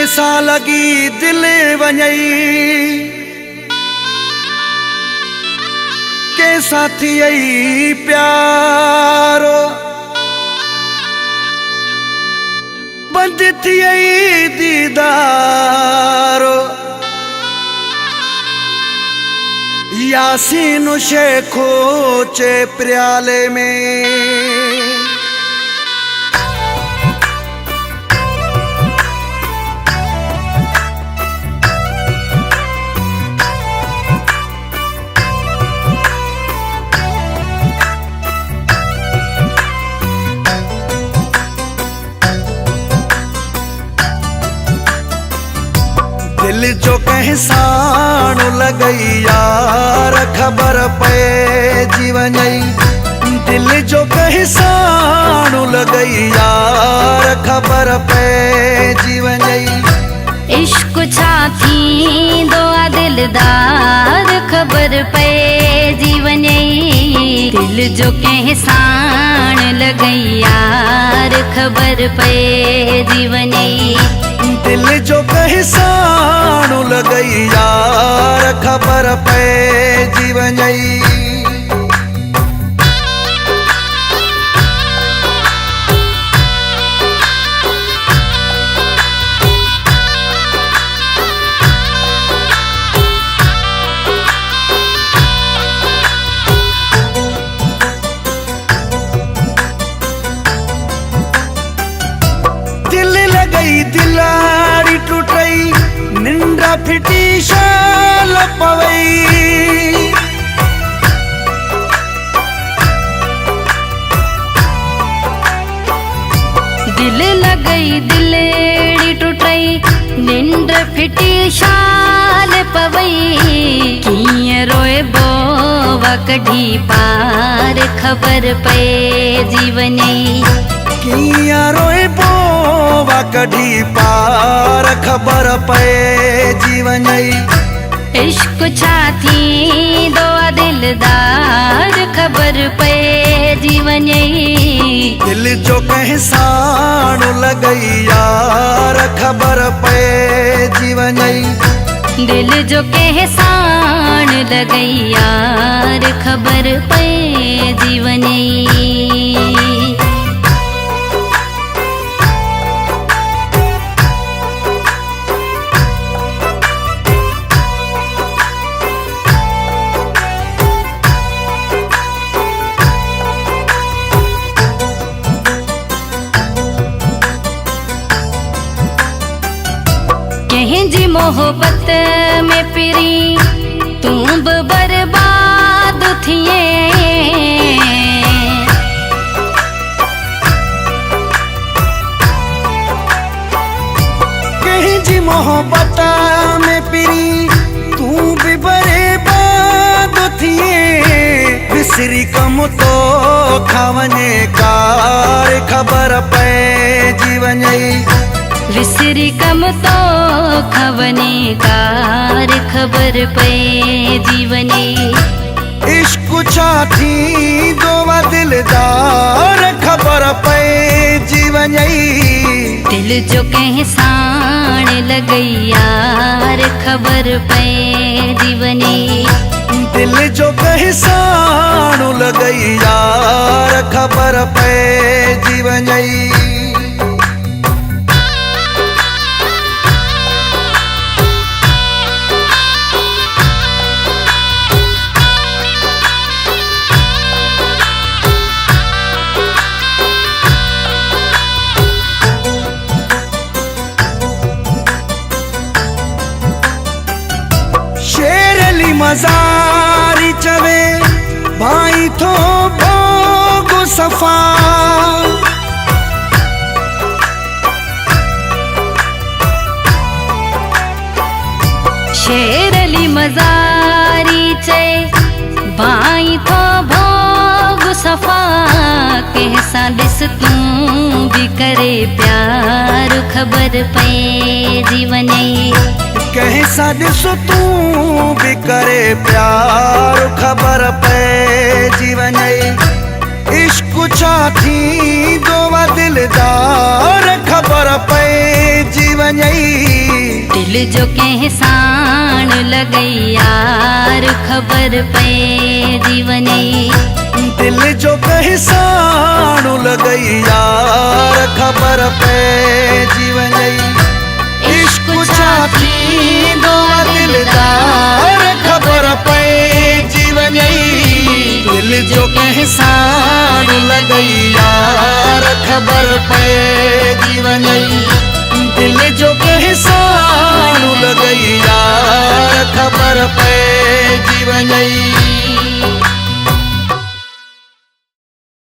कैसा लगी दिल वञई कैसा थियई प्यारो बंद थियई दीदारो यासीन शेखो चे प्याले में दिल जो कहसान लगई यार खबर पे जीवन दिल जो कहसान लगई यार खबर पे जीवन इश्क छाती दुआ दिलदार खबर पे जीवन दिल जो कहसान लगई यार खबर पे जीवन दिल जो कहसान लगई यार खबर पे जीवन दिल लगई दिलाड़ी टूटई निंद्रा फिटी शाल पवई दिल लगई दिलेड़ी टूटई निंद्र फिटी शाल पवई किए रोए बोवा कढ़ी पार खबर पे जीवन किया रोए बोवा कढ़ी पार खबर पे जीवन इश्क छाती दुआ दिलदार खबर पे जीवन दिल जो कहसान लगई यार खबर पे जीवन दिल जो कहसान लगई यार खबर पे जीवन जी मोहब्बत में पिरी तू बर्बाद थिए कहीं जी मोहब्बत में पिरी तू भी बर्बाद थिए बिसरी कम तो खावने कार खबर पे जीवन विसरी कम तो खवने कार खबर पे जीवन इश्क छाती दोवा दिलदार खबर पे जीवन दिल जो कहसान लगई यार खबर पे जीवन दिल जो कहसान लगई यार खबर पे जीवन शेरली मजारी चवे भाई थो भोग सफा शेरली मजारी चे भाई थो भोग सफा कैसा दिस तू भी करे प्यार खबर पे जीवन कैसा दिसो तू भी करे प्यार खबर पे जीवन इश्क छाती दोवा दिलदार खबर पे जीवन जो कह साण लगई यार खबर पे जीवने दिल जो कहे साणु लगई यार खबर पे जीवन इश्क छाती दो दिलदार खबर पे जीवन दिल जो कहे साणु लगई यार खबर पे जीवन दिल जो कहे साणु लगई यार खबर पे जीवन